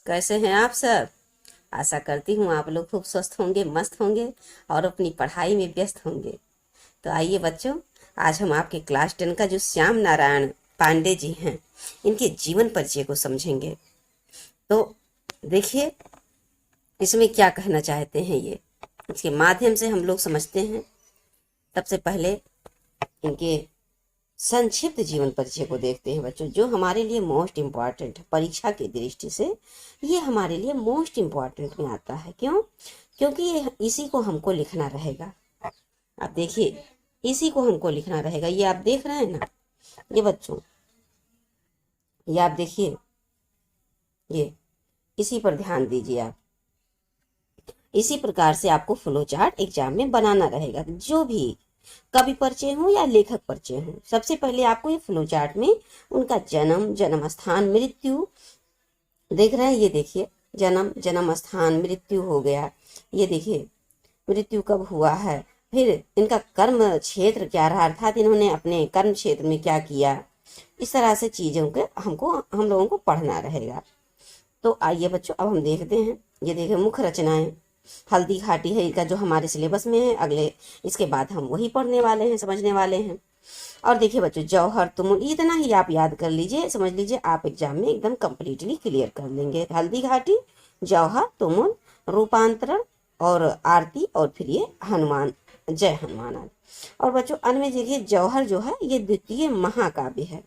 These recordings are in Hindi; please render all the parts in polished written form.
कैसे हैं आप सब। आशा करती हूँ आप लोग खूब स्वस्थ होंगे, मस्त होंगे और अपनी पढ़ाई में व्यस्त होंगे। तो आइए बच्चों, आज हम आपके क्लास 10 का जो श्याम नारायण पांडे जी हैं, इनके जीवन परिचय को समझेंगे। तो देखिए इसमें क्या कहना चाहते हैं ये, इसके माध्यम से हम लोग समझते हैं। सबसे पहले इनके संक्षिप्त जीवन परिचय को देखते हैं बच्चों, जो हमारे लिए मोस्ट इम्पॉर्टेंट है परीक्षा की दृष्टि से। ये हमारे लिए मोस्ट इम्पॉर्टेंट में आता है। क्यों? क्योंकि ये इसी को हमको लिखना रहेगा। आप देखिए, इसी को हमको लिखना रहेगा। ये आप देख रहे हैं ना, ये बच्चों, ये आप देखिए, ये इसी पर ध्यान दीजिए आप। इसी प्रकार से आपको फ्लो चार्ट एग्जाम में बनाना रहेगा। जो भी कवि परिचय हो या लेखक परिचय हो, सबसे पहले आपको ये फ्लो चार्ट में उनका जन्म, जन्म स्थान, मृत्यु देख रहे हैं। ये देखिए, जन्म, जन्म स्थान, मृत्यु हो गया। ये देखिए मृत्यु कब हुआ है, फिर इनका कर्म क्षेत्र क्या रहा, अर्थात इन्होंने अपने कर्म क्षेत्र में क्या किया। इस तरह से चीजों के हम लोगों को पढ़ना रहेगा। तो आइए बच्चों, अब हम देखते हैं। ये देखिए मुख्य रचनाएं, हल्दी घाटी है इनका, जो हमारे सिलेबस में है। अगले इसके बाद हम वही पढ़ने वाले हैं, समझने वाले हैं। और देखिए बच्चों, जौहर तुमुल, इतना ही आप याद कर लीजिए, समझ लीजिए, आप एग्जाम में एकदम कंप्लीटली क्लियर कर लेंगे। हल्दी घाटी, जौहर तुमुल, रूपांतरण और आरती, और फिर ये हनुमान, जय हनुमान आदि। और बच्चों अन्य में देखिए, जौहर जो है ये द्वितीय महाकाव्य है।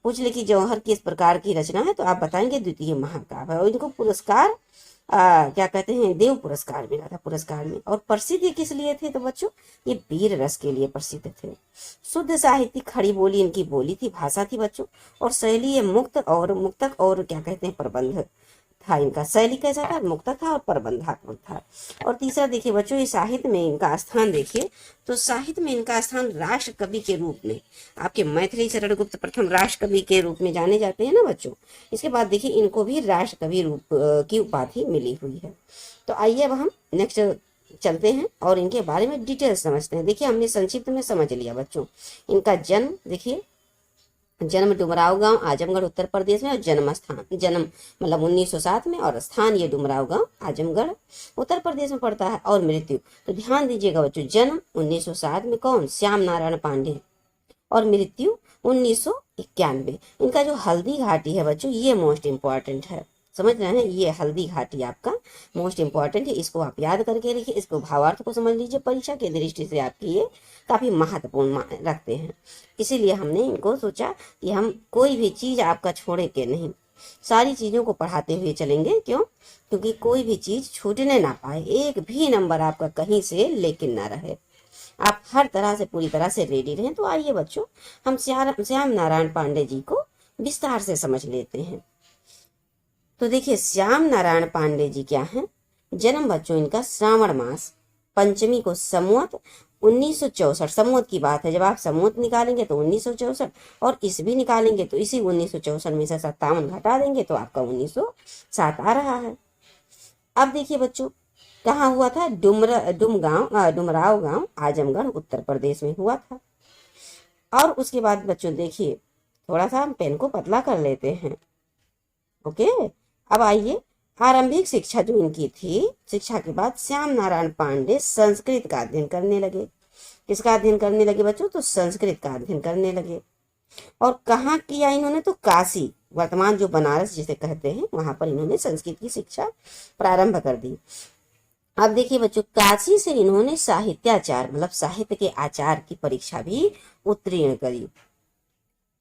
पूछ ले कि जौहर किस प्रकार की रचना है, तो आप बताएंगे द्वितीय महाकाव्य है। और इनको पुरस्कार क्या कहते हैं, देव पुरस्कार मिला था पुरस्कार में। और प्रसिद्ध ये किस लिए थे, तो बच्चों ये वीर रस के लिए प्रसिद्ध थे। शुद्ध साहित्यिक खड़ी बोली इनकी बोली थी, भाषा थी बच्चों। और शैली ये मुक्तक और क्या कहते हैं, प्रबंध था इनका। शैली कैसा था, मुक्तक था और प्रबंधात्मक था। और तीसरा देखिए बच्चों, ये साहित्य में इनका स्थान देखिए, तो साहित्य में इनका स्थान राष्ट्र कवि के रूप में, आपके मैथिली शरण गुप्त प्रथम राष्ट्र कवि के रूप में जाने जाते हैं ना बच्चों। इसके बाद देखिए इनको भी राष्ट्र कवि रूप की उपाधि मिली हुई है। तो आइए अब हम नेक्स्ट चलते हैं और इनके बारे में डिटेल समझते हैं। देखिए हमने संक्षिप्त में समझ लिया बच्चों। इनका जन्म देखिए, जन्म डुमराव गांव, आजमगढ़, उत्तर प्रदेश में। और जन्म स्थान, जन्म मतलब 1907 में, और स्थान ये डुमराव गांव, आजमगढ़, उत्तर प्रदेश में पड़ता है। और मृत्यु, तो ध्यान दीजिएगा बच्चों, जन्म 1907 में कौन, श्याम नारायण पांडे, और मृत्यु 1991। इनका जो हल्दी घाटी है बच्चों, ये मोस्ट इम्पॉर्टेंट है, समझ रहे हैं। ये हल्दी घाटी आपका मोस्ट इम्पॉर्टेंट है, इसको आप याद करके रखिए। इसको भावार्थ को समझ लीजिए, परीक्षा की दृष्टि से आपकी ये काफी महत्वपूर्ण रखते हैं। इसीलिए हमने इनको सोचा कि हम कोई भी चीज आपका छोड़े के नहीं, सारी चीजों को पढ़ाते हुए चलेंगे। क्यों? क्योंकि कोई भी चीज छूटने ना पाए, एक भी नंबर आपका कहीं से लेकिन ना रहे, आप हर तरह से पूरी तरह से रेडी रहें। तो आइए बच्चों, हम श्याम नारायण पांडे जी को विस्तार से समझ लेते हैं। तो देखिए, श्याम नारायण पांडे जी क्या हैं। जन्म बच्चों इनका श्रावण मास पंचमी को, संवत 1964, संवत की बात है, जब आप संवत निकालेंगे तो 1964, और ईस्वी निकालेंगे तो इसी 1964 में से 57 घटा देंगे तो आपका 1907 आ रहा है। अब देखिए बच्चों, कहाँ हुआ था, डुमराव गांव, आजमगढ़, उत्तर प्रदेश में हुआ था। और उसके बाद बच्चों देखिए, थोड़ा सा हम पेन को पतला कर लेते हैं। ओके, अब आइए, आरंभिक शिक्षा जो इनकी थी, शिक्षा के बाद श्याम नारायण पांडे संस्कृत का अध्ययन करने लगे। किसका अध्ययन करने लगे बच्चों, तो संस्कृत का अध्ययन करने लगे। और कहाँ किया इन्होंने, तो काशी, वर्तमान जो बनारस जिसे कहते हैं, वहां पर इन्होंने संस्कृत की शिक्षा प्रारंभ कर दी। अब देखिए बच्चों, काशी से इन्होंने साहित्याचार मतलब साहित्य के आचार की परीक्षा भी उत्तीर्ण करी।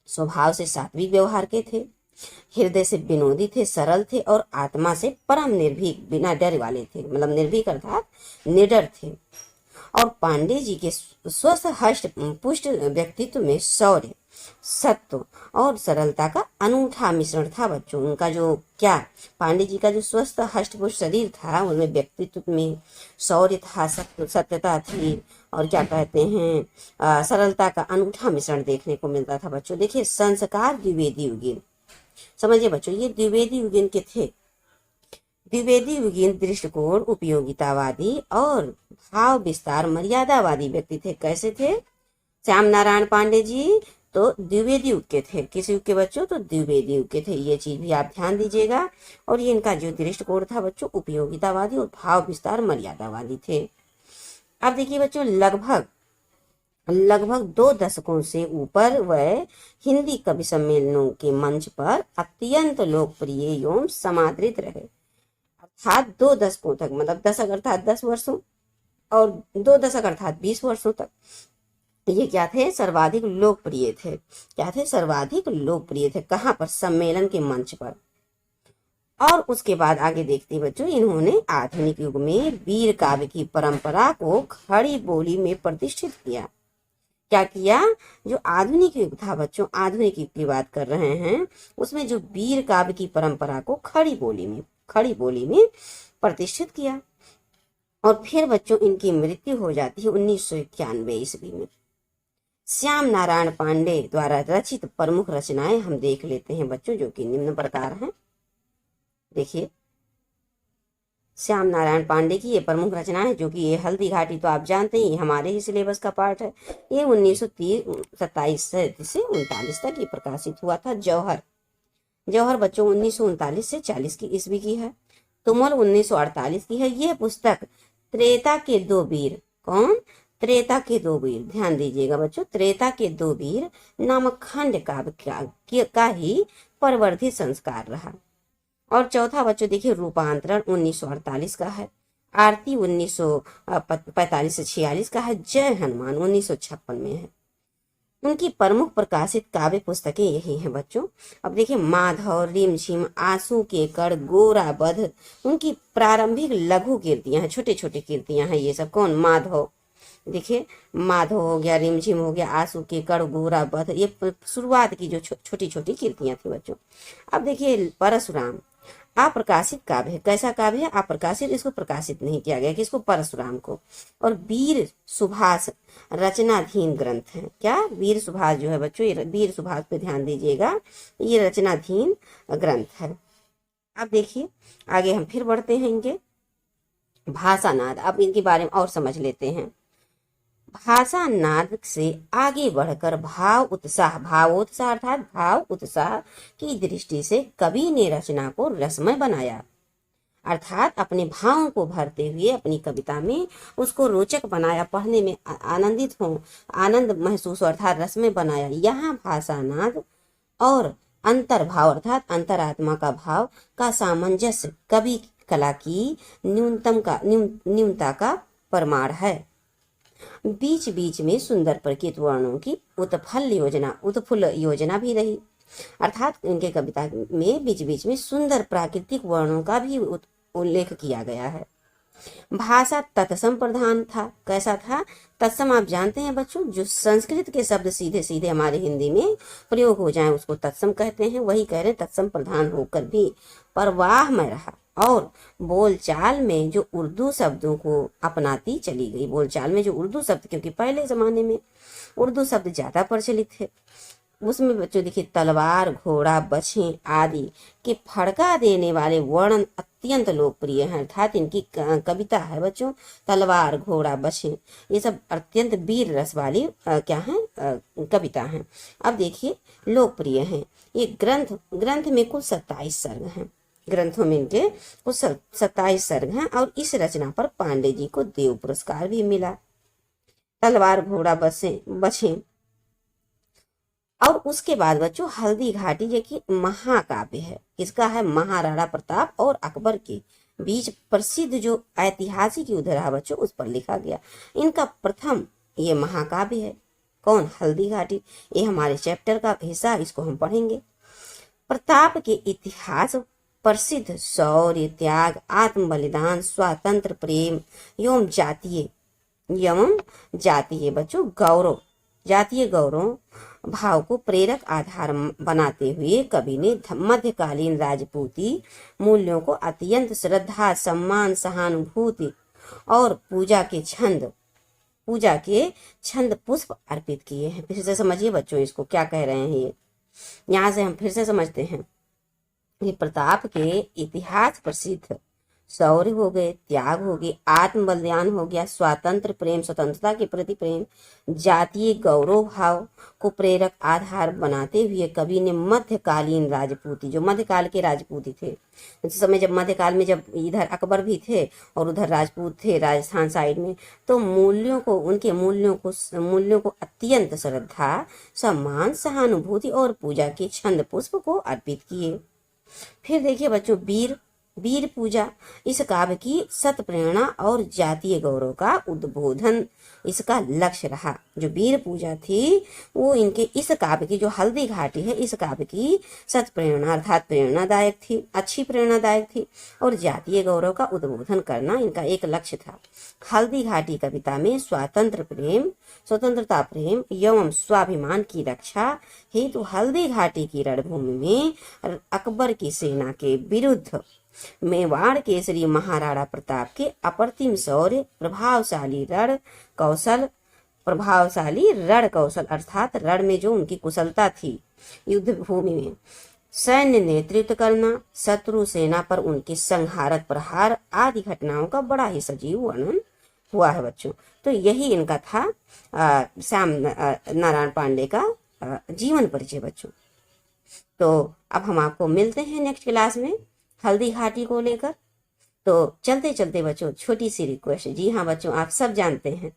स्वभाव से सात्विक व्यवहार के थे, हृदय से विनोदी थे, सरल थे, और आत्मा से परम निर्भीक, बिना डर वाले थे, मतलब निर्भीक अर्थात निडर थे। और पांडे जी के स्वस्थ हष्ट पुष्ट व्यक्तित्व में शौर्य, सत्व और सरलता का अनूठा मिश्रण था बच्चों। उनका जो क्या, पांडे जी का जो स्वस्थ हष्ट पुष्ट शरीर था, उनमें व्यक्तित्व में शौर्य था, सत्यता थी, और क्या कहते हैं, सरलता का अनूठा मिश्रण देखने को मिलता था बच्चों। देखिए, संस्कार द्विवेदी युगीन, समझिए बच्चों, ये द्विवेदी युगीन के थे। द्विवेदी युगीन दृष्टिकोण उपयोगितावादी और भाव विस्तार मर्यादावादी व्यक्ति थे। कैसे थे श्याम नारायण पांडे जी? तो द्विवेद युग के थे। किस युग के बच्चों? तो द्विवेद युग के थे। ये चीज भी आप ध्यान दीजिएगा। और ये इनका जो दृष्टिकोण था बच्चों, उपयोगितावादी और भाव विस्तार मर्यादावादी थे। अब देखिए बच्चों, लगभग लगभग 2 दशकों से ऊपर वह हिंदी कवि सम्मेलनों के मंच पर अत्यंत लोकप्रिय एवं समादृत रहे। अर्थात 2 दशकों तक, मतलब दशक अर्थात 10 वर्षों, और 2 दशक अर्थात 20 वर्षों तक ये क्या थे? सर्वाधिक लोकप्रिय थे। क्या थे? सर्वाधिक लोकप्रिय थे। कहाँ पर? सम्मेलन के मंच पर। और उसके बाद आगे देखते बच्चों, इन्होंने आधुनिक युग में वीर काव्य की परंपरा को खड़ी बोली में प्रतिष्ठित किया। क्या किया? जो आधुनिक युग था बच्चों, आधुनिक युग की बात कर रहे हैं, उसमें जो वीर काव्य की परंपरा को खड़ी बोली में प्रतिष्ठित किया। और फिर बच्चों इनकी मृत्यु हो जाती है 1991 ईस्वी में। श्याम नारायण पांडे द्वारा रचित प्रमुख रचनाएं हम देख लेते हैं बच्चों, जो कि निम्न प्रकार हैं। देखिए, श्याम नारायण पांडे की ये प्रमुख रचनाएं, जो कि ये हल्दी घाटी तो आप जानते हैं, हमारे ही सिलेबस का पार्ट है। ये 1927 से 1939 तक ये प्रकाशित हुआ था। जौहर बच्चों 1939 से 40 की ईस्वी की है। तुमल 1948 की है। यह पुस्तक त्रेता के दो वीर, कौन? त्रेता के दो वीर, ध्यान दीजिएगा बच्चों, त्रेता के दो वीर नामक खंड काव्य का ही परवर्धी संस्कार रहा। और चौथा बच्चों देखिए, रूपांतरण 1948 का है। आरती 1945 से 46 का है। जय हनुमान 1956 में है। उनकी प्रमुख प्रकाशित काव्य पुस्तकें यही हैं बच्चों। अब देखिए, माधव, रिमझिम, आंसू के कण, गोरा बध, उनकी प्रारंभिक लघु कीर्तियां हैं, छोटे छोटे कीर्तियां हैं ये सब। कौन? माधव। देखिए, माधव हो गया, रिमझिम हो गया, आंसू के कण, गोरा बध, ये शुरुआत की जो छोटी छोटी कीर्तियां थी बच्चों। अब देखिए, परशुराम अप्रकाशित काव्य है। कैसा काव्य है? अप्रकाशित। इसको प्रकाशित नहीं किया गया। किसको? परशुराम को। और वीर सुभाष रचनाधीन ग्रंथ है। क्या? वीर सुभाष जो है बच्चों, ये वीर सुभाष पे ध्यान दीजिएगा, ये रचनाधीन ग्रंथ है। अब देखिए, आगे हम फिर बढ़ते हैं इनके भाषानाद। अब इनके बारे में और समझ लेते हैं। भाषा नाद से आगे बढ़कर भावोत्साह अर्थात भाव उत्साह की दृष्टि से कवि ने रचना को रसमय बनाया। अर्थात अपने भावों को भरते हुए अपनी कविता में उसको रोचक बनाया, पढ़ने में आनंद महसूस अर्थात रसमय बनाया। यहाँ भाषा नाद और अंतर्भाव अर्थात अंतरात्मा का भाव का सामंजस्य कवि कला की न्यूनता का प्रमाण है। बीच बीच में सुंदर प्रकृत वर्णों की उत्फुल्ल योजना भी रही। अर्थात इनके कविता में बीच बीच में सुंदर प्राकृतिक वर्णों का भी उल्लेख किया गया है। भाषा तत्सम प्रधान था। कैसा था? तत्सम आप जानते हैं बच्चों, जो संस्कृत के शब्द सीधे सीधे हमारे हिंदी में प्रयोग हो जाएं उसको तत्सम कहते हैं। वही कह रहे हैं, तत्सम प्रधान होकर भी प्रवाह में रहा और बोलचाल में जो उर्दू शब्दों को अपनाती चली गई। बोलचाल में जो उर्दू शब्द, क्योंकि पहले जमाने में उर्दू शब्द ज्यादा प्रचलित थे, उसमें बच्चों देखिए तलवार, घोड़ा, बछे आदि के फड़का देने वाले वर्णन अत्यंत लोकप्रिय हैं। अर्थात इनकी कविता है बच्चों, तलवार, घोड़ा, बछे, ये सब अत्यंत वीर रस वाली क्या है कविता हैं। अब देखिए, लोकप्रिय हैं ये ग्रंथ में कुल 27 सर्ग हैं। ग्रंथों में इनके कुल 27 सर्ग हैं। और इस रचना पर पांडे जी को देव पुरस्कार भी मिला। तलवार, घोड़ा, बछे। और उसके बाद बच्चों हल्दी घाटी जो कि महाकाव्य है। किसका है? महाराणा प्रताप और अकबर के बीच प्रसिद्ध जो ऐतिहासिक युद्ध रहा बच्चों, उस पर लिखा गया। इनका प्रथम ये महाकाव्य है। कौन? हल्दी घाटी। ये हमारे चैप्टर का हिस्सा, इसको हम पढ़ेंगे। प्रताप के इतिहास, प्रसिद्ध शौर्य, त्याग, आत्म बलिदान, स्वातंत्र प्रेम एवं जातीय बच्चों गौरव, जातीय गौरव भाव को प्रेरक आधार बनाते हुए कवि ने मध्यकालीन राजपूती मूल्यों को अत्यंत श्रद्धा, सम्मान, सहानुभूति और पूजा के छंद पुष्प अर्पित किए हैं। फिर से समझिए बच्चों, इसको क्या कह रहे हैं ये, यहाँ से हम फिर से समझते हैं। ये प्रताप के इतिहास प्रसिद्ध, शौर्य हो गए, त्याग हो गए, आत्म बलिदान हो गया, स्वातंत्र प्रेम, स्वतंत्रता के प्रति प्रेम, जातीय गौरव भाव को प्रेरक आधार बनाते हुए कवि ने मध्यकालीन राजपूती, जो मध्यकाल के राजपूती थे, उस समय जब मध्यकाल में जब इधर अकबर भी थे और उधर राजपूत थे राजस्थान साइड में, तो उनके मूल्यों को अत्यंत श्रद्धा, सम्मान, सहानुभूति और पूजा के छंद पुष्प को अर्पित किए। फिर देखिए बच्चों, वीर पूजा, इस काव्य की सत प्रेरणा और जातीय गौरव का उद्बोधन इसका लक्ष्य रहा। जो वीर पूजा थी वो इनके इस काव्य की, जो हल्दी घाटी है, इस काव्य की सत प्रेरणा अर्थात प्रेरणादायक थी, अच्छी प्रेरणादायक थी और जातीय गौरव का उद्बोधन करना इनका एक लक्ष्य था। हल्दी घाटी कविता में स्वतंत्रता प्रेम एवं स्वाभिमान की रक्षा हेतु हल्दी घाटी की रणभूमि में अकबर की सेना के विरुद्ध मेवाड़ केसरी महाराणा प्रताप के अप्रतिम शौर्य, प्रभावशाली रण कौशल अर्थात रण में जो उनकी कुशलता थी, युद्ध भूमि में सैन्य नेतृत्व करना, शत्रु सेना पर उनके संहारक प्रहार आदि घटनाओं का बड़ा ही सजीव वर्णन हुआ है बच्चों। तो यही इनका था श्याम नारायण पांडे का जीवन परिचय बच्चों। तो अब हम आपको मिलते हैं नेक्स्ट क्लास में हल्दी घाटी को लेकर। तो चलते चलते बच्चों छोटी सी रिक्वेस्ट, जी हाँ बच्चों, आप सब जानते हैं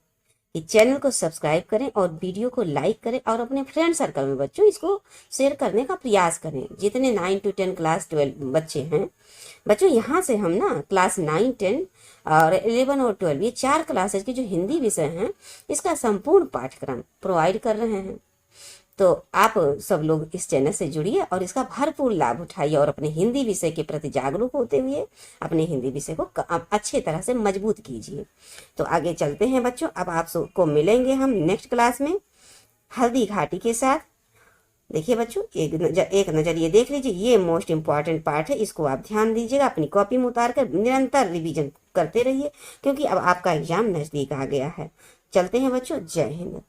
कि चैनल को सब्सक्राइब करें और वीडियो को लाइक करें और अपने फ्रेंड सर्कल में बच्चों इसको शेयर करने का प्रयास करें। जितने 9 to 10 क्लास 12 बच्चे हैं बच्चों, यहाँ से हम ना क्लास 9, 10 और 11 और 12 ये 4 क्लासेज के जो हिंदी विषय हैं इसका संपूर्ण पाठ्यक्रम प्रोवाइड कर रहे हैं। तो आप सब लोग इस चैनल से जुड़िए और इसका भरपूर लाभ उठाइए और अपने हिंदी विषय के प्रति जागरूक होते हुए अपने हिंदी विषय को अच्छे तरह से मजबूत कीजिए। तो आगे चलते हैं बच्चों, अब आप सबको मिलेंगे हम नेक्स्ट क्लास में हल्दी घाटी के साथ। देखिए बच्चों, एक नजर ये देख लीजिए, ये मोस्ट इंपॉर्टेंट पार्ट है, इसको आप ध्यान दीजिएगा, अपनी कॉपी में उतार कर निरंतर रिवीजन करते रहिए क्योंकि अब आपका एग्जाम नजदीक आ गया है। चलते हैं बच्चों, जय हिंद।